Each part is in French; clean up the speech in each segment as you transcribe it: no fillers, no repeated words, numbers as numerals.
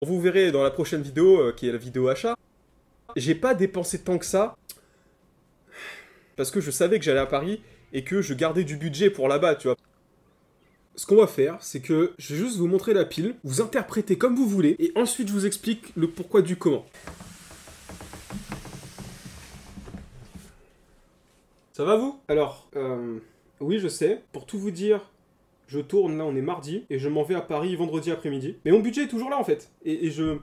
Vous verrez dans la prochaine vidéo, qui est la vidéo achat, j'ai pas dépensé tant que ça, parce que je savais que j'allais à Paris, et que je gardais du budget pour là-bas, tu vois. Ce qu'on va faire, c'est que je vais juste vous montrer la pile, vous interprétez comme vous voulez, et ensuite je vous explique le pourquoi du comment. Ça va vous? Alors, oui je sais, pour tout vous dire, je tourne, là on est mardi, et je m'en vais à Paris vendredi après-midi. Mais mon budget est toujours là en fait, et je...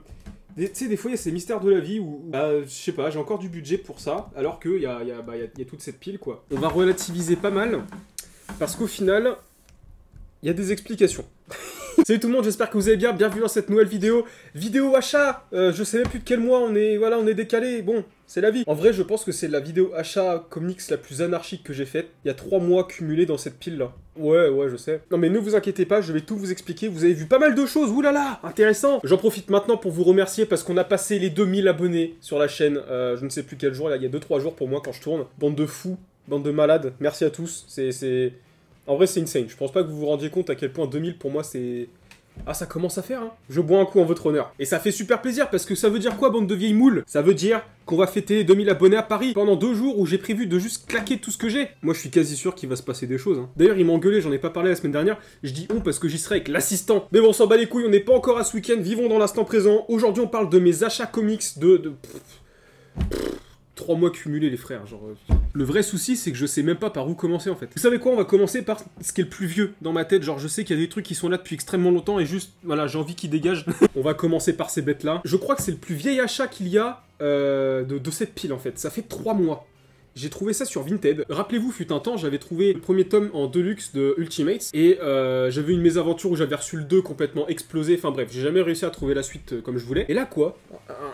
Tu sais, des fois, il y a ces mystères de la vie où, bah, je sais pas, j'ai encore du budget pour ça, alors qu'il y a toute cette pile, quoi. On va relativiser pas mal, parce qu'au final, il y a des explications. Salut tout le monde, j'espère que vous allez bien, bienvenue dans cette nouvelle vidéo. Vidéo achat, je sais même plus de quel mois on est, voilà, on est décalé, bon, c'est la vie. En vrai, je pense que c'est la vidéo achat comics la plus anarchique que j'ai faite. Il y a 3 mois cumulés dans cette pile-là. Ouais, je sais. Non mais ne vous inquiétez pas, je vais tout vous expliquer, vous avez vu pas mal de choses, oulala, intéressant. J'en profite maintenant pour vous remercier parce qu'on a passé les 2000 abonnés sur la chaîne, je ne sais plus quel jour, là, il y a 2-3 jours pour moi quand je tourne. Bande de fous, bande de malades, merci à tous, c'est... En vrai, c'est insane. Je pense pas que vous vous rendiez compte à quel point 2000 pour moi c'est... Ah, ça commence à faire, hein. Je bois un coup en votre honneur. Et ça fait super plaisir parce que ça veut dire quoi, bande de vieilles moules? Ça veut dire qu'on va fêter 2000 abonnés à Paris pendant 2 jours où j'ai prévu de juste claquer tout ce que j'ai. Moi, je suis quasi sûr qu'il va se passer des choses, hein. D'ailleurs, il m'a engueulé, j'en ai pas parlé la semaine dernière. Je dis on parce que j'y serai avec l'assistant. Mais bon, on s'en bat les couilles, on n'est pas encore à ce week-end, vivons dans l'instant présent. Aujourd'hui, on parle de mes achats comics de 3 mois cumulés, les frères, genre... Le vrai souci, c'est que je sais même pas par où commencer, en fait. Vous savez quoi? On va commencer par ce qui est le plus vieux dans ma tête. Genre, je sais qu'il y a des trucs qui sont là depuis extrêmement longtemps et juste, voilà, j'ai envie qu'ils dégagent. On va commencer par ces bêtes-là. Je crois que c'est le plus vieil achat qu'il y a de cette pile, en fait. Ça fait 3 mois. J'ai trouvé ça sur Vinted. Rappelez-vous, fut un temps, j'avais trouvé le premier tome en deluxe de Ultimates. Et j'avais une mésaventure où j'avais reçu le 2 complètement explosé. Enfin bref, j'ai jamais réussi à trouver la suite comme je voulais. Et là, quoi?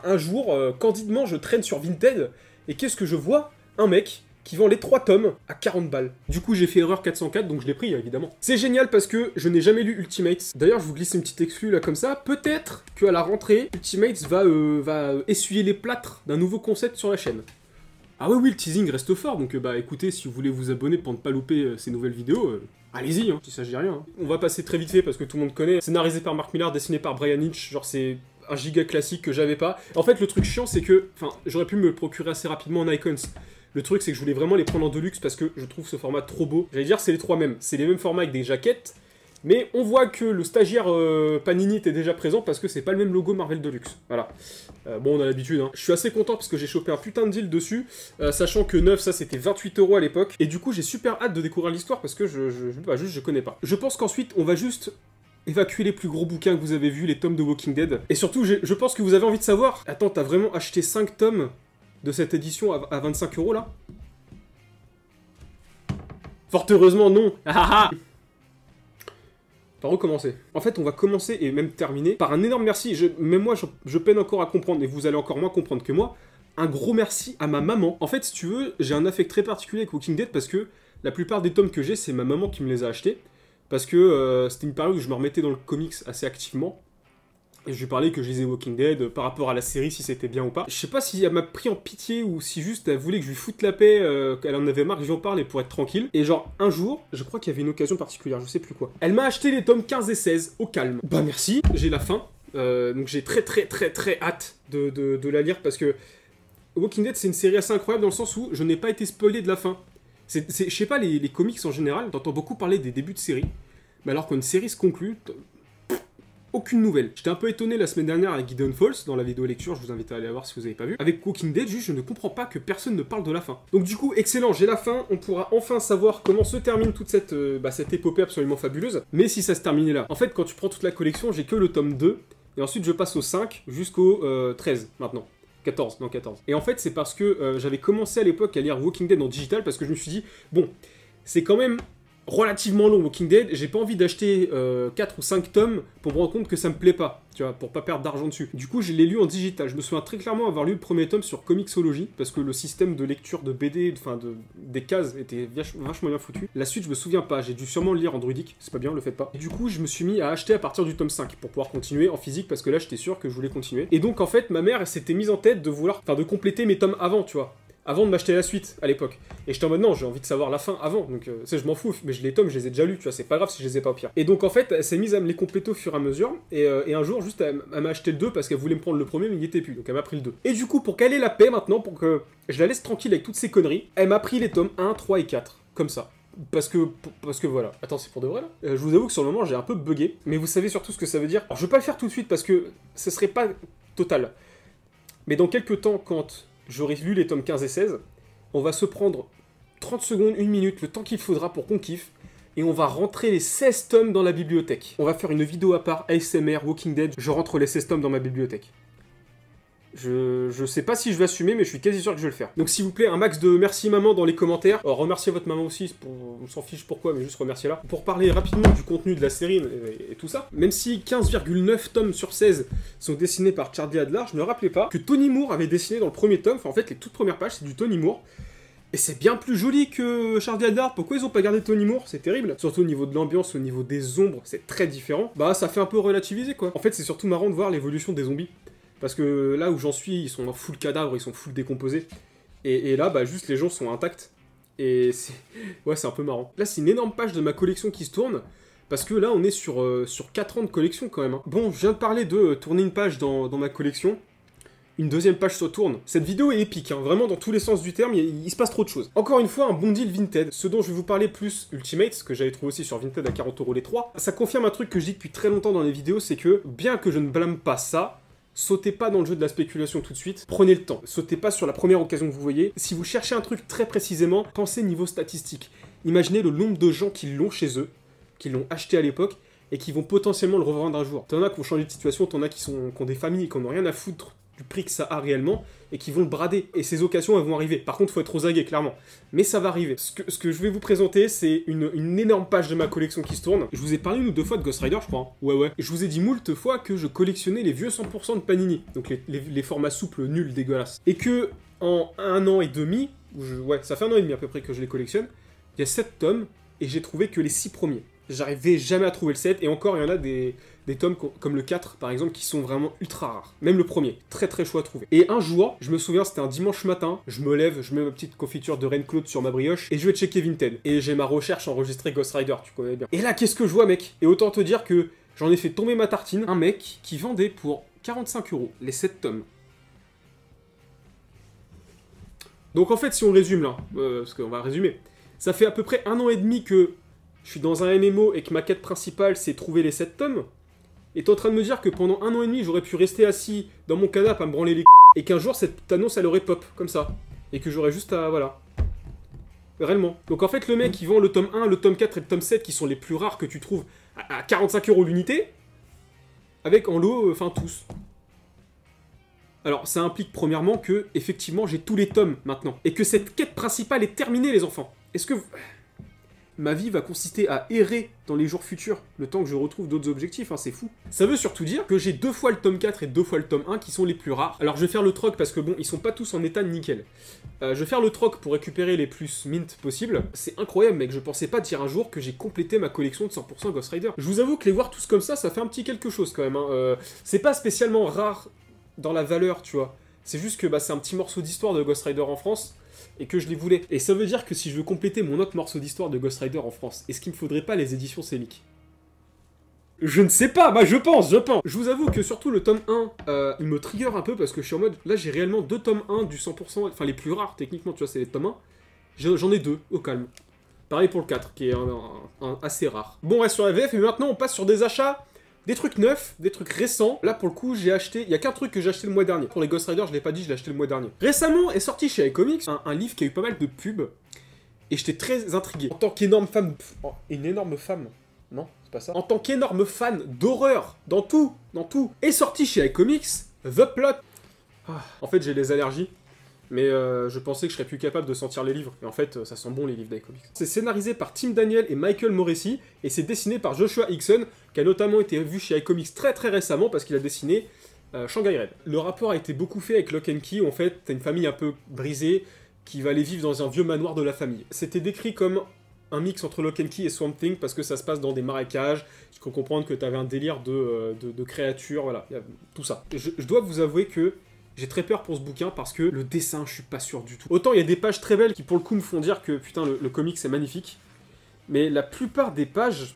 Un jour, candidement, je traîne sur Vinted. Et qu'est-ce que je vois? Un mec qui vend les 3 tomes à 40 balles. Du coup, j'ai fait erreur 404, donc je l'ai pris, évidemment. C'est génial parce que je n'ai jamais lu Ultimates. D'ailleurs, je vous glisse une petite exclue là comme ça. Peut-être qu'à la rentrée, Ultimates va essuyer les plâtres d'un nouveau concept sur la chaîne. Ah oui, le teasing reste fort, donc bah écoutez, si vous voulez vous abonner pour ne pas louper ces nouvelles vidéos, allez-y, hein, il s'agit rien. Hein. On va passer très vite fait parce que tout le monde connaît. Scénarisé par Mark Millar, dessiné par Brian Hitch, genre c'est... un giga classique que j'avais pas. En fait, le truc chiant, c'est que... Enfin, j'aurais pu me le procurer assez rapidement en Icons. Le truc, c'est que je voulais vraiment les prendre en deluxe parce que je trouve ce format trop beau. J'allais dire, c'est les 3 mêmes. C'est les mêmes formats avec des jaquettes. Mais on voit que le stagiaire Panini était déjà présent parce que c'est pas le même logo Marvel Deluxe. Voilà. Bon, on a l'habitude, hein. Je suis assez content parce que j'ai chopé un putain de deal dessus. Sachant que neuf, ça, c'était 28 € à l'époque. Et du coup, j'ai super hâte de découvrir l'histoire parce que je connais pas. Je pense qu'ensuite, on va juste... évacuer les plus gros bouquins que vous avez vus, les tomes de Walking Dead. Et surtout, je pense que vous avez envie de savoir... Attends, t'as vraiment acheté 5 tomes de cette édition à 25 € là? Fort heureusement, non. Par où commencer? En fait, on va commencer et même terminer par un énorme merci. Même moi, je peine encore à comprendre, et vous allez encore moins comprendre que moi. Un gros merci à ma maman. En fait, si tu veux, j'ai un affect très particulier avec Walking Dead parce que la plupart des tomes que j'ai, c'est ma maman qui me les a achetés. Parce que c'était une période où je me remettais dans le comics assez activement. Et je lui parlais que je lisais Walking Dead par rapport à la série, si c'était bien ou pas. Je sais pas si elle m'a pris en pitié ou si juste elle voulait que je lui foute la paix, qu'elle en avait marre que j'en parle et pour être tranquille. Et genre, un jour, je crois qu'il y avait une occasion particulière, je sais plus quoi. Elle m'a acheté les tomes 15 et 16 au calme. Bah merci, j'ai la fin. Donc j'ai très hâte de la lire parce que Walking Dead c'est une série assez incroyable dans le sens où je n'ai pas été spoilé de la fin. Je sais pas, les comics en général, t'entends beaucoup parler des débuts de série, mais alors qu'une série se conclut, aucune nouvelle. J'étais un peu étonné la semaine dernière avec Gideon Falls, dans la vidéo lecture, je vous invite à aller la voir si vous n'avez pas vu. Avec Walking Dead, juste je ne comprends pas que personne ne parle de la fin. Donc du coup, excellent, j'ai la fin, on pourra enfin savoir comment se termine toute cette épopée absolument fabuleuse. Mais si ça se terminait là. En fait, quand tu prends toute la collection, j'ai que le tome 2, et ensuite je passe au 5 jusqu'au 13 maintenant. 14, non 14. Et en fait, c'est parce que j'avais commencé à l'époque à lire Walking Dead en digital, parce que je me suis dit, bon, c'est quand même relativement long Walking Dead, j'ai pas envie d'acheter 4 ou 5 tomes pour me rendre compte que ça me plaît pas, tu vois, pour pas perdre d'argent dessus. Du coup, je l'ai lu en digital. Je me souviens très clairement avoir lu le premier tome sur Comixology, parce que le système de lecture de BD, enfin des cases, était vachement bien foutu. La suite, je me souviens pas, j'ai dû sûrement le lire en druidique, c'est pas bien, le faites pas. Et du coup, je me suis mis à acheter à partir du tome 5 pour pouvoir continuer en physique, parce que là, j'étais sûr que je voulais continuer. Et donc, en fait, ma mère, elle s'était mise en tête de vouloir, enfin, de compléter mes tomes avant, tu vois. avant de m'acheter la suite à l'époque. Et j'étais en mode non, j'ai envie de savoir la fin avant, donc je m'en fous, mais les tomes, je les ai déjà lus, tu vois, c'est pas grave si je les ai pas au pire. Et donc en fait, elle s'est mise à me les compléter au fur et à mesure, et un jour, juste, elle m'a acheté le 2 parce qu'elle voulait me prendre le premier, mais il n'y était plus, donc elle m'a pris le 2. Et du coup, pour qu'elle ait la paix maintenant, pour que je la laisse tranquille avec toutes ces conneries, elle m'a pris les tomes 1, 3 et 4, comme ça. Parce que voilà. Attends, c'est pour de vrai là je vous avoue que sur le moment, j'ai un peu bugué, mais vous savez surtout ce que ça veut dire. Alors, je vais pas le faire tout de suite parce que ce serait pas total. Mais dans quelques temps, quand j'aurai lu les tomes 15 et 16, on va se prendre 30 secondes, 1 minute, le temps qu'il faudra pour qu'on kiffe, et on va rentrer les 16 tomes dans la bibliothèque. On va faire une vidéo à part, ASMR, Walking Dead, je rentre les 16 tomes dans ma bibliothèque. Je sais pas si je vais assumer, mais je suis quasi sûr que je vais le faire. Donc s'il vous plaît, un max de merci maman dans les commentaires. Alors, remerciez votre maman aussi, on s'en fiche pourquoi, mais juste remerciez-la. Pour parler rapidement du contenu de la série et tout ça, même si 15,9 tomes sur 16 sont dessinés par Charlie Adlard, je me rappelais pas que Tony Moore avait dessiné dans le premier tome, enfin en fait les toutes premières pages c'est du Tony Moore. Et c'est bien plus joli que Charlie Adlard. Pourquoi ils ont pas gardé Tony Moore? C'est terrible. Surtout au niveau de l'ambiance, au niveau des ombres, c'est très différent. Bah ça fait un peu relativiser quoi. En fait c'est surtout marrant de voir l'évolution des zombies. Parce que là où j'en suis, ils sont en full cadavre, ils sont full décomposés. Et là, bah juste les gens sont intacts. Et c'est... Ouais, c'est un peu marrant. Là, c'est une énorme page de ma collection qui se tourne. Parce que là, on est sur 4 ans de collection quand même. Hein. Bon, je viens de parler de tourner une page dans ma collection. Une deuxième page se tourne. Cette vidéo est épique, hein. Vraiment dans tous les sens du terme, il se passe trop de choses. Encore une fois, un bon deal Vinted. Ce dont je vais vous parler plus Ultimate, ce que j'avais trouvé aussi sur Vinted à 40€ les 3. Ça confirme un truc que je dis depuis très longtemps dans les vidéos, c'est que, bien que je ne blâme pas ça, sautez pas dans le jeu de la spéculation tout de suite, prenez le temps. Sautez pas sur la première occasion que vous voyez. Si vous cherchez un truc très précisément, pensez niveau statistique. Imaginez le nombre de gens qui l'ont chez eux, qui l'ont acheté à l'époque, et qui vont potentiellement le revendre un jour. T'en as qui ont changé de situation, t'en as qui ont des familles, qui n'ont rien à foutre du prix que ça a réellement, et qui vont le brader. Et ces occasions, elles vont arriver. Par contre, faut être aux aguets, clairement. Mais ça va arriver. Ce que je vais vous présenter, c'est une énorme page de ma collection qui se tourne. Je vous ai parlé une ou deux fois de Ghost Rider, je crois. Hein. Ouais. Et je vous ai dit moult fois que je collectionnais les vieux 100% de Panini. Donc les formats souples, nuls, dégueulasses. Et que, en 1 an et demi, ouais, ça fait 1 an et demi à peu près que je les collectionne, il y a 7 tomes, et j'ai trouvé que les 6 premiers. J'arrivais jamais à trouver le 7, et encore, il y en a des tomes comme le 4, par exemple, qui sont vraiment ultra rares. Même le premier, très très chaud à trouver. Et un jour, je me souviens, c'était un dimanche matin, je me lève, je mets ma petite confiture de Reine Claude sur ma brioche, et je vais checker Vinted. Et j'ai ma recherche enregistrée Ghost Rider, tu connais bien. Et là, qu'est-ce que je vois, mec? Et autant te dire que j'en ai fait tomber ma tartine, un mec qui vendait pour 45€ les 7 tomes. Donc en fait, si on résume là, parce qu'on va résumer, ça fait à peu près 1 an et demi que je suis dans un MMO et que ma quête principale c'est trouver les 7 tomes, et t'es en train de me dire que pendant 1 an et demi j'aurais pu rester assis dans mon canapé à me branler les et qu'un jour cette annonce elle aurait pop, comme ça, et que j'aurais juste à... voilà. Réellement. Donc en fait le mec il vend le tome 1, le tome 4 et le tome 7 qui sont les plus rares que tu trouves à 45€ l'unité, avec en lot, enfin tous. Alors ça implique premièrement que, effectivement, j'ai tous les tomes maintenant, et que cette quête principale est terminée les enfants. Est-ce que... ma vie va consister à errer dans les jours futurs, le temps que je retrouve d'autres objectifs, hein, c'est fou. Ça veut surtout dire que j'ai 2 fois le tome 4 et 2 fois le tome 1 qui sont les plus rares. Alors je vais faire le troc parce que bon, ils sont pas tous en état de nickel. Je vais faire le troc pour récupérer les plus mint possibles. C'est incroyable mec, je pensais pas dire un jour que j'ai complété ma collection de 100% Ghost Rider. Je vous avoue que les voir tous comme ça fait un petit quelque chose quand même. Hein. C'est pas spécialement rare dans la valeur, tu vois. C'est juste que bah, c'est un petit morceau d'histoire de Ghost Rider en France, et que je les voulais. Et ça veut dire que si je veux compléter mon autre morceau d'histoire de Ghost Rider en France, est-ce qu'il me faudrait pas les éditions Semic? Je ne sais pas, bah je pense. Je vous avoue que surtout le tome 1, il me trigger un peu parce que je suis en mode, là j'ai réellement 2 tomes 1 du 100%, enfin les plus rares techniquement, tu vois, c'est les tomes 1. J'en ai 2, au calme. Pareil pour le 4, qui est assez rare. Bon, on reste sur la VF, et maintenant on passe sur des achats. Des trucs neufs, des trucs récents. Là, pour le coup, j'ai acheté... il y a qu'un truc que j'ai acheté le mois dernier. Pour les Ghost Rider, je l'ai pas dit, je l'ai acheté le mois dernier. Récemment est sorti chez iComics un livre qui a eu pas mal de pubs. Et j'étais très intrigué. En tant qu'énorme fan... une énorme femme. Non, c'est pas ça. En tant qu'énorme fan d'horreur, dans tout, est sorti chez iComics The Plot. En fait, j'ai les allergies. Mais je pensais que je serais plus capable de sentir les livres. Et en fait, ça sent bon les livres d'iComics. C'est scénarisé par Tim Daniel et Michael Morrissey, et c'est dessiné par Joshua Hickson, qui a notamment été vu chez iComics très très récemment parce qu'il a dessiné Shanghai Red. Le rapport a été beaucoup fait avec Lock and Key, où en fait, t'as une famille un peu brisée qui va aller vivre dans un vieux manoir de la famille. C'était décrit comme un mix entre Lock and Key et Swamp Thing parce que ça se passe dans des marécages. Je peux comprendre que t'avais un délire de créatures, voilà, tout ça. Je dois vous avouer que J'ai très peur pour ce bouquin parce que le dessin, je suis pas sûr du tout. Autant il y a des pages très belles qui pour le coup me font dire que putain le comic c'est magnifique. Mais la plupart des pages,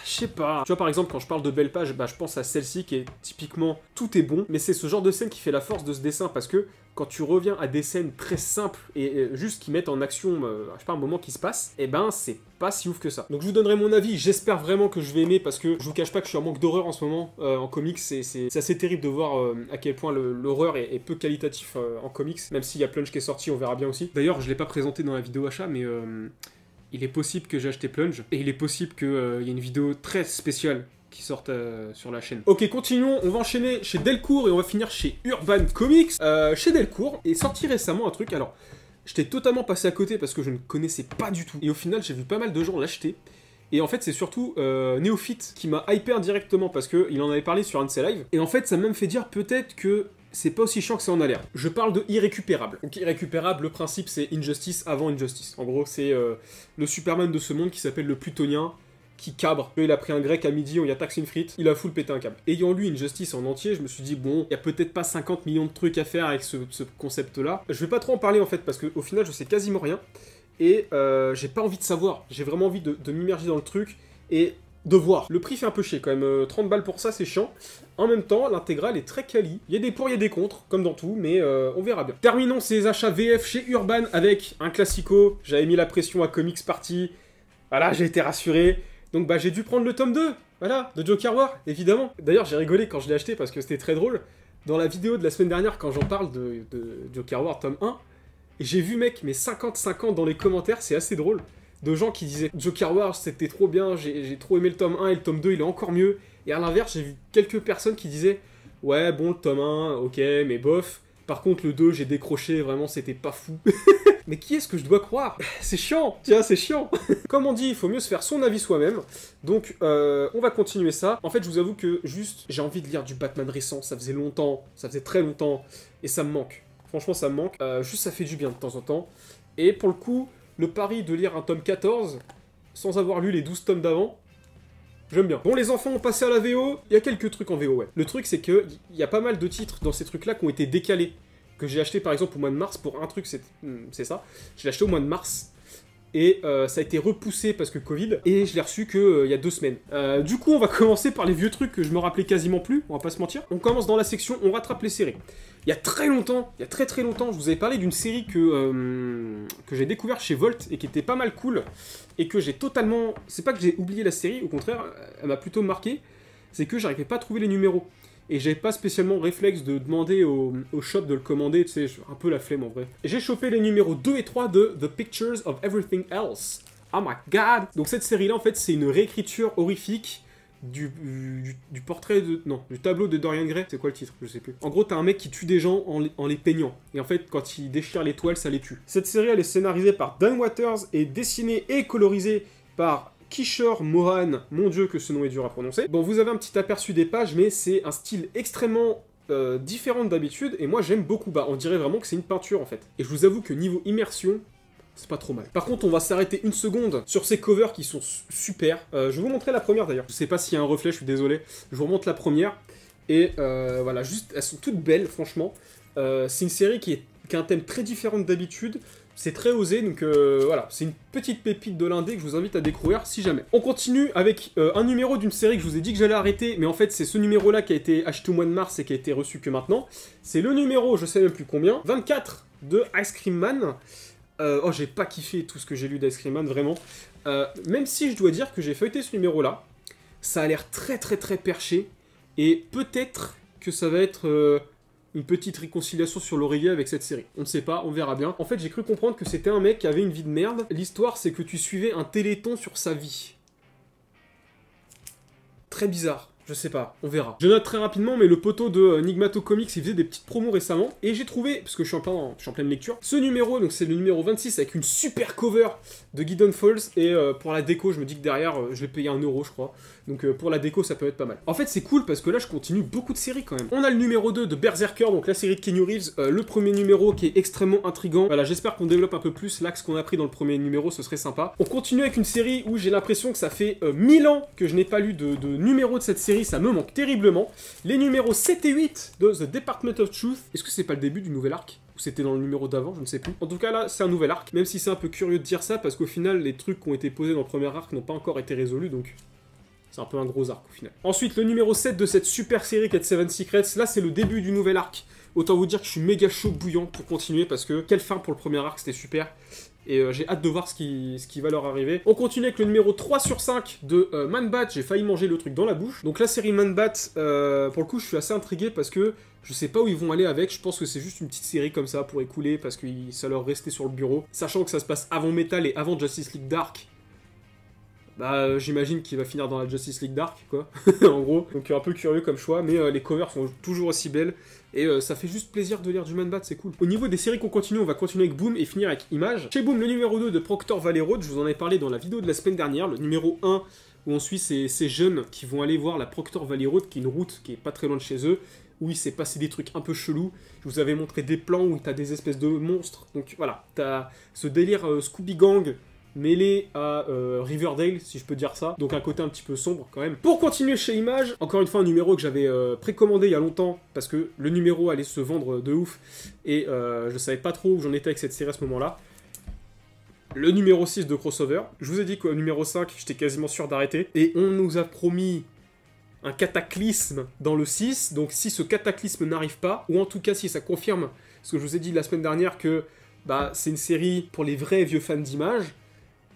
je sais pas. Tu vois par exemple quand je parle de belles pages, bah je pense à celle-ci qui est typiquement tout est bon. Mais c'est ce genre de scène qui fait la force de ce dessin parce que quand tu reviens à des scènes très simples et juste qui mettent en action, je sais pas, un moment qui se passe, et ben c'est pas si ouf que ça. Donc je vous donnerai mon avis, j'espère vraiment que je vais aimer parce que je vous cache pas que je suis en manque d'horreur en ce moment en comics, c'est assez terrible de voir à quel point l'horreur est peu qualitatif en comics, même s'il y a Plunge qui est sorti, on verra bien aussi. D'ailleurs je l'ai pas présenté dans la vidéo achat, mais il est possible que j'ai acheté Plunge, et il est possible qu'il y ait une vidéo très spéciale qui sortent sur la chaîne. Ok, continuons, on va enchaîner chez Delcourt et on va finir chez Urban Comics. Chez Delcourt est sorti récemment un truc, alors j'étais totalement passé à côté parce que je ne connaissais pas du tout. Et au final, j'ai vu pas mal de gens l'acheter. Et en fait, c'est surtout Néophyte qui m'a hypé indirectement parce qu'il en avait parlé sur un de ses lives. Et en fait, ça m'a même fait dire peut-être que c'est pas aussi chiant que ça en a l'air. Je parle de Irrécupérable. Donc Irrécupérable, le principe c'est Injustice avant Injustice. En gros, c'est le Superman de ce monde qui s'appelle le Plutonien, qui cabre. Il a pris un grec à midi, on y attaque une frite, il a full pété un câble. Ayant lu Injustice en entier, je me suis dit, bon, il y a peut-être pas 50 millions de trucs à faire avec ce concept-là. Je vais pas trop en parler en fait, parce qu'au final, je sais quasiment rien. Et j'ai pas envie de savoir. J'ai vraiment envie de m'immerger dans le truc et de voir. Le prix fait un peu chier quand même, 30 balles pour ça, c'est chiant. En même temps, l'intégrale est très quali. Il y a des pour, il y a des contre, comme dans tout, mais on verra bien. Terminons ces achats VF chez Urban avec un classico. J'avais mis la pression à Comics Party. Voilà, j'ai été rassuré. Donc bah j'ai dû prendre le tome 2, voilà, de Joker War, évidemment. D'ailleurs j'ai rigolé quand je l'ai acheté parce que c'était très drôle. Dans la vidéo de la semaine dernière, quand j'en parle de Joker War tome 1, j'ai vu mec, mais 50-50 dans les commentaires, c'est assez drôle, de gens qui disaient Joker War c'était trop bien, j'ai trop aimé le tome 1 et le tome 2 il est encore mieux. Et à l'inverse, j'ai vu quelques personnes qui disaient ouais bon le tome 1, ok, mais bof. Par contre le 2 j'ai décroché, vraiment c'était pas fou. Mais qui est-ce que je dois croire? C'est chiant, tiens, c'est chiant. Comme on dit, il faut mieux se faire son avis soi-même. Donc, on va continuer ça. En fait, je vous avoue que juste, j'ai envie de lire du Batman récent. Ça faisait longtemps, ça faisait très longtemps, et ça me manque. Franchement, ça me manque. Juste, ça fait du bien de temps en temps. Et pour le coup, le pari de lire un tome 14, sans avoir lu les 12 tomes d'avant, j'aime bien. Bon, les enfants ont passé à la VO. Il y a quelques trucs en VO, ouais. Le truc, c'est que il y a pas mal de titres dans ces trucs-là qui ont été décalés. Que j'ai acheté par exemple au mois de mars pour un truc, c'est ça. Je l'ai acheté au mois de mars et ça a été repoussé parce que Covid et je l'ai reçu que il y a 2 semaines. Du coup, on va commencer par les vieux trucs que je me rappelais quasiment plus, on va pas se mentir. On commence dans la section, on rattrape les séries. Il y a très longtemps, il y a très longtemps, je vous avais parlé d'une série que j'ai découverte chez Volt et qui était pas mal cool et que j'ai totalement... C'est pas que j'ai oublié la série, au contraire, elle m'a plutôt marqué, c'est que j'arrivais pas à trouver les numéros. Et j'avais pas spécialement réflexe de demander au shop de le commander, tu sais, un peu la flemme en vrai. J'ai chopé les numéros 2 et 3 de The Pictures of Everything Else. Oh my god! Donc cette série-là, en fait, c'est une réécriture horrifique du portrait de... Non, du tableau de Dorian Gray. C'est quoi le titre? Je sais plus. En gros, t'as un mec qui tue des gens en les peignant. Et en fait, quand il déchire les toiles, ça les tue. Cette série, elle est scénarisée par Dan Waters et dessinée et colorisée par... Kishore Mohan, mon dieu que ce nom est dur à prononcer. Bon, vous avez un petit aperçu des pages, mais c'est un style extrêmement différent d'habitude, et moi j'aime beaucoup. Bah, on dirait vraiment que c'est une peinture en fait. Et je vous avoue que niveau immersion, c'est pas trop mal. Par contre, on va s'arrêter une seconde sur ces covers qui sont super. Je vais vous montrer la première d'ailleurs. Je sais pas s'il y a un reflet, je suis désolé. Je vous remonte la première. Et voilà, juste, elles sont toutes belles, franchement. C'est une série qui a un thème très différent d'habitude. C'est très osé, donc voilà, c'est une petite pépite de l'indé que je vous invite à découvrir si jamais. On continue avec un numéro d'une série que je vous ai dit que j'allais arrêter, mais en fait c'est ce numéro-là qui a été acheté au mois de mars et qui a été reçu que maintenant. C'est le numéro, je sais même plus combien, 24 de Ice Cream Man. Oh, j'ai pas kiffé tout ce que j'ai lu d'Ice Cream Man, vraiment. Même si je dois dire que j'ai feuilleté ce numéro-là, ça a l'air très perché, et peut-être que ça va être... une petite réconciliation sur l'oreiller avec cette série. On ne sait pas, on verra bien. En fait, j'ai cru comprendre que c'était un mec qui avait une vie de merde. L'histoire, c'est que tu suivais un téléthon sur sa vie. Très bizarre. Je sais pas, on verra. Je note très rapidement, mais le poteau de Nigmato Comics, il faisait des petites promos récemment, et j'ai trouvé, parce que je suis en pleine lecture, ce numéro, donc c'est le numéro 26, avec une super cover de Gideon Falls, et pour la déco, je me dis que derrière, je l'ai payé 1 €, je crois. Donc pour la déco, ça peut être pas mal. En fait, c'est cool, parce que là, je continue beaucoup de séries, quand même. On a le numéro 2 de Berserker, donc la série de Keanu Reeves, le premier numéro qui est extrêmement intriguant. Voilà, j'espère qu'on développe un peu plus l'axe qu'on a pris dans le premier numéro, ce serait sympa. On continue avec une série où j'ai l'impression que ça fait 1000 ans que je n'ai pas lu de numéro de cette série. série, ça me manque terriblement. Les numéros 7 et 8 de The Department of Truth. Est-ce que c'est pas le début du nouvel arc? Ou c'était dans le numéro d'avant, je ne sais plus. En tout cas, là, c'est un nouvel arc. Même si c'est un peu curieux de dire ça, parce qu'au final, les trucs qui ont été posés dans le premier arc n'ont pas encore été résolus, donc... c'est un peu un gros arc au final. Ensuite, le numéro 7 de cette super série Cat 7 Secrets, là c'est le début du nouvel arc. Autant vous dire que je suis méga chaud bouillant pour continuer parce que quelle fin pour le premier arc, c'était super. Et j'ai hâte de voir ce qui va leur arriver. On continue avec le numéro 3 sur 5 de Man Bat. J'ai failli manger le truc dans la bouche. Donc la série Man Bat, pour le coup je suis assez intrigué parce que je sais pas où ils vont aller avec. Je pense que c'est juste une petite série comme ça pour écouler parce que ça leur restait sur le bureau. Sachant que ça se passe avant Metal et avant Justice League Dark. Bah, j'imagine qu'il va finir dans la Justice League Dark, quoi, en gros. Donc un peu curieux comme choix, mais les covers sont toujours aussi belles, et ça fait juste plaisir de lire du Man Bat, c'est cool. Au niveau des séries qu'on continue, on va continuer avec Boom et finir avec Image. Chez Boom, le numéro 2 de Proctor Valley Road, je vous en ai parlé dans la vidéo de la semaine dernière, le numéro 1, où on suit ces jeunes qui vont aller voir la Proctor Valley Road, qui est une route qui est pas très loin de chez eux, où il s'est passé des trucs un peu chelous. Je vous avais montré des plans où t'as des espèces de monstres, donc voilà, t'as ce délire Scooby Gang, mêlé à Riverdale, si je peux dire ça. Donc un côté un petit peu sombre quand même. Pour continuer chez Image, encore une fois un numéro que j'avais précommandé il y a longtemps, parce que le numéro allait se vendre de ouf, et je savais pas trop où j'en étais avec cette série à ce moment-là. Le numéro 6 de Crossover. Je vous ai dit qu'au numéro 5, j'étais quasiment sûr d'arrêter. Et on nous a promis un cataclysme dans le 6, donc si ce cataclysme n'arrive pas, ou en tout cas si ça confirme ce que je vous ai dit la semaine dernière, que bah, c'est une série pour les vrais vieux fans d'Image,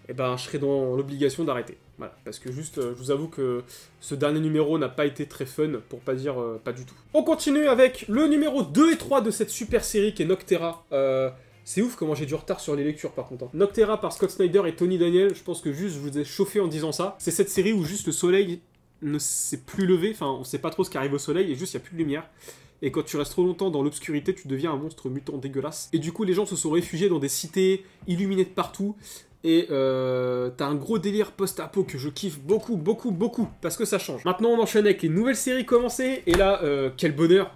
et ben je serai dans l'obligation d'arrêter. Voilà, parce que juste, je vous avoue que ce dernier numéro n'a pas été très fun, pour pas dire pas du tout. On continue avec le numéro 2 et 3 de cette super série qui est Noctera. C'est ouf comment j'ai du retard sur les lectures par contre. Hein. Noctera par Scott Snyder et Tony Daniel, je pense que juste je vous ai chauffé en disant ça. C'est cette série où juste le soleil ne s'est plus levé, enfin on sait pas trop ce qui arrive au soleil et juste il n'y a plus de lumière. Et quand tu restes trop longtemps dans l'obscurité, tu deviens un monstre mutant dégueulasse. Et du coup les gens se sont réfugiés dans des cités illuminées de partout. Et t'as un gros délire post-apo que je kiffe beaucoup, beaucoup, beaucoup, parce que ça change. Maintenant on enchaîne avec les nouvelles séries commencées, et là, quel bonheur,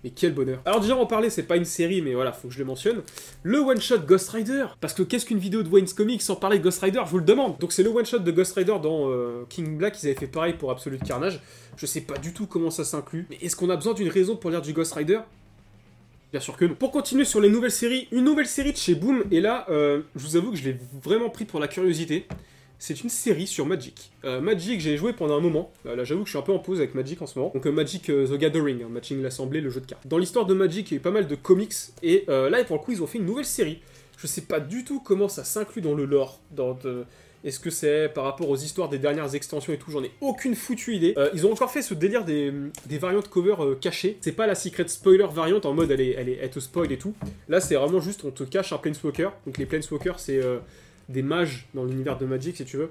mais quel bonheur. Alors déjà en parler, c'est pas une série, mais voilà, faut que je le mentionne. Le one-shot Ghost Rider, parce que qu'est-ce qu'une vidéo de Wayne's Comics sans parler de Ghost Rider, je vous le demande. Donc c'est le one-shot de Ghost Rider dans King Black, ils avaient fait pareil pour Absolute Carnage. Je sais pas du tout comment ça s'inclut, mais est-ce qu'on a besoin d'une raison pour lire du Ghost Rider ? Bien sûr que non. Pour continuer sur les nouvelles séries, une nouvelle série de chez Boom, et là, je vous avoue que je l'ai vraiment pris pour la curiosité. C'est une série sur Magic. Magic, j'ai joué pendant un moment. Là, j'avoue que je suis un peu en pause avec Magic en ce moment. Donc Magic The Gathering, Matching l'Assemblée, le jeu de cartes. Dans l'histoire de Magic, il y a eu pas mal de comics, et là, pour le coup, ils ont fait une nouvelle série. Je sais pas du tout comment ça s'inclut dans le lore, Est-ce que c'est par rapport aux histoires des dernières extensions et tout, j'en ai aucune foutue idée. Ils ont encore fait ce délire des variantes cover cachées. C'est pas la secret spoiler variante en mode elle te spoil et tout. Là c'est vraiment juste on te cache un Planeswalker. Donc les Planeswalkers c'est des mages dans l'univers de Magic si tu veux.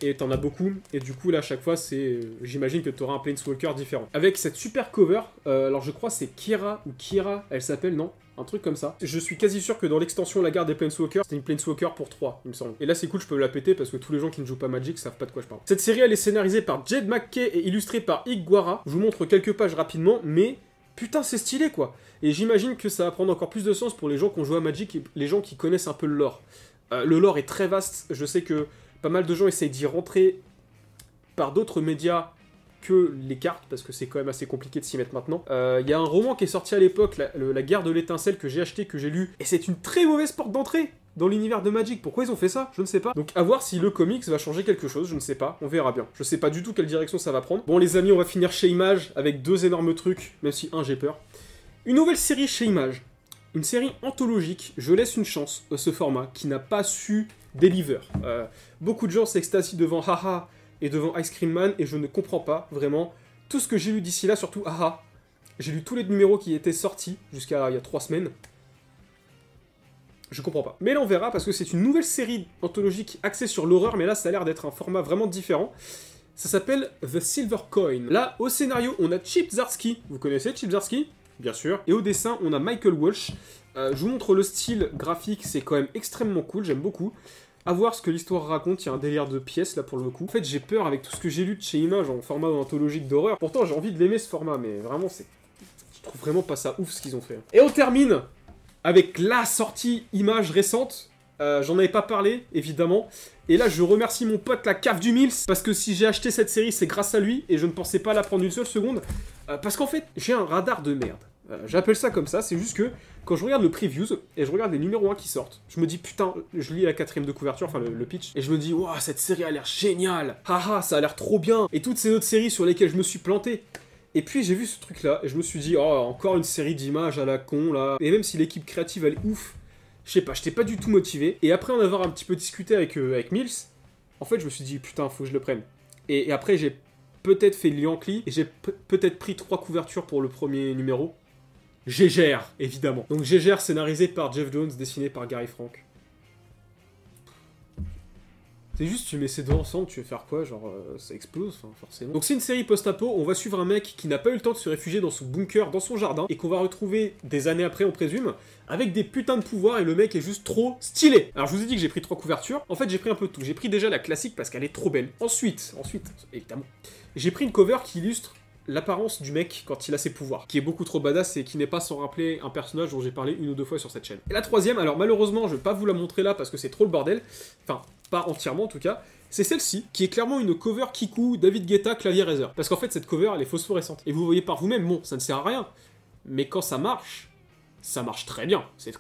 Et t'en as beaucoup, et du coup là à chaque fois c'est... j'imagine que t'auras un Planeswalker différent. Avec cette super cover, alors je crois c'est Kira ou Kira, elle s'appelle, non ? Un truc comme ça. Je suis quasi sûr que dans l'extension La Garde des Planeswalkers, c'était une Planeswalker pour 3, il me semble. Et là c'est cool, je peux la péter parce que tous les gens qui ne jouent pas Magic savent pas de quoi je parle. Cette série elle est scénarisée par Jed McKay et illustrée par Iguara. Je vous montre quelques pages rapidement, mais putain c'est stylé quoi. Et j'imagine que ça va prendre encore plus de sens pour les gens qui ont joué à Magic et les gens qui connaissent un peu le lore. Le lore est très vaste, je sais que pas mal de gens essayent d'y rentrer par d'autres médias que les cartes, parce que c'est quand même assez compliqué de s'y mettre maintenant. Il y a un roman qui est sorti à l'époque, la guerre de l'étincelle, que j'ai acheté, que j'ai lu, et c'est une très mauvaise porte d'entrée dans l'univers de Magic. Pourquoi ils ont fait ça? Je ne sais pas. Donc à voir si le comics va changer quelque chose, je ne sais pas, on verra bien. Je sais pas du tout quelle direction ça va prendre. Bon les amis, on va finir chez Image avec deux énormes trucs, même si un j'ai peur. Une nouvelle série chez Image. Une série anthologique, je laisse une chance à ce format, qui n'a pas su deliver. Beaucoup de gens s'extasient devant Haha et devant Ice Cream Man, et je ne comprends pas, vraiment. Tout ce que j'ai lu d'ici là, surtout Haha, j'ai lu tous les numéros qui étaient sortis, jusqu'à il y a 3 semaines. Je comprends pas. Mais là on verra, parce que c'est une nouvelle série anthologique axée sur l'horreur, mais là ça a l'air d'être un format vraiment différent. Ça s'appelle The Silver Coin. Là, au scénario, on a Chip Zdarsky. Vous connaissez Chip Zdarsky ? Bien sûr. Et au dessin, on a Michael Walsh. Je vous montre le style graphique, c'est quand même extrêmement cool, j'aime beaucoup. À voir ce que l'histoire raconte, il y a un délire de pièces là pour le coup. En fait, j'ai peur avec tout ce que j'ai lu de chez Image en format anthologique d'horreur. Pourtant, j'ai envie de l'aimer ce format, mais vraiment, je trouve vraiment pas ça ouf ce qu'ils ont fait. Et on termine avec la sortie Image récente. J'en avais pas parlé, évidemment. Et là, je remercie mon pote, la cave du Mills, parce que si j'ai acheté cette série, c'est grâce à lui, et je ne pensais pas la prendre une seule seconde. Parce qu'en fait, j'ai un radar de merde. J'appelle ça comme ça, c'est juste que quand je regarde le previews et je regarde les numéros 1 qui sortent, je me dis putain, je lis la 4ème de couverture, enfin le pitch, et je me dis waouh, cette série a l'air géniale, haha, ça a l'air trop bien, et toutes ces autres séries sur lesquelles je me suis planté. Et puis j'ai vu ce truc là, et je me suis dit oh, encore une série d'images à la con là, et même si l'équipe créative elle est ouf, je sais pas, j'étais pas du tout motivé, et après en avoir un petit peu discuté avec Mills, en fait je me suis dit putain, faut que je le prenne. Et après j'ai peut-être fait Yankee, et j'ai peut-être pris 3 couvertures pour le premier numéro. Gégère, évidemment. Donc Gégère, scénarisé par Jeff Jones, dessiné par Gary Frank. C'est juste, tu mets ces deux ensemble, tu veux faire quoi? Genre, ça explose, enfin, forcément. Donc c'est une série post-apo, on va suivre un mec qui n'a pas eu le temps de se réfugier dans son bunker, dans son jardin, et qu'on va retrouver des années après, on présume, avec des putains de pouvoirs, et le mec est juste trop stylé. Alors je vous ai dit que j'ai pris 3 couvertures, en fait j'ai pris un peu de tout. J'ai pris déjà la classique parce qu'elle est trop belle. Ensuite, évidemment, j'ai pris une cover qui illustre l'apparence du mec quand il a ses pouvoirs, qui est beaucoup trop badass et qui n'est pas sans rappeler un personnage dont j'ai parlé 1 ou 2 fois sur cette chaîne. Et la troisième, alors malheureusement je vais pas vous la montrer là parce que c'est trop le bordel, enfin pas entièrement en tout cas, c'est celle-ci, qui est clairement une cover Kiku, David Guetta, Clavier Razer. Parce qu'en fait cette cover elle est phosphorescente, et vous voyez par vous-même, bon ça ne sert à rien, mais quand ça marche très bien, c'est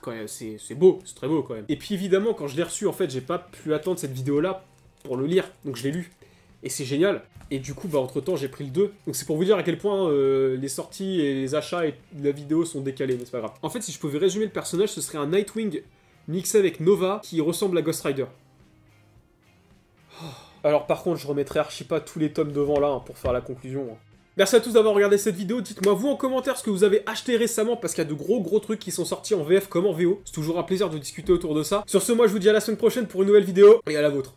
beau, c'est très beau quand même. Et puis évidemment quand je l'ai reçu en fait j'ai pas pu attendre cette vidéo là pour le lire, donc je l'ai lu. Et c'est génial. Et du coup, bah, entre-temps, j'ai pris le 2. Donc c'est pour vous dire à quel point les sorties et les achats et la vidéo sont décalés, mais c'est pas grave. En fait, si je pouvais résumer le personnage, ce serait un Nightwing mixé avec Nova qui ressemble à Ghost Rider. Oh. Alors par contre, je remettrai archi pas tous les tomes devant là hein, pour faire la conclusion. Hein. Merci à tous d'avoir regardé cette vidéo, dites-moi vous en commentaire ce que vous avez acheté récemment parce qu'il y a de gros trucs qui sont sortis en VF comme en VO. C'est toujours un plaisir de discuter autour de ça. Sur ce, moi je vous dis à la semaine prochaine pour une nouvelle vidéo et à la vôtre.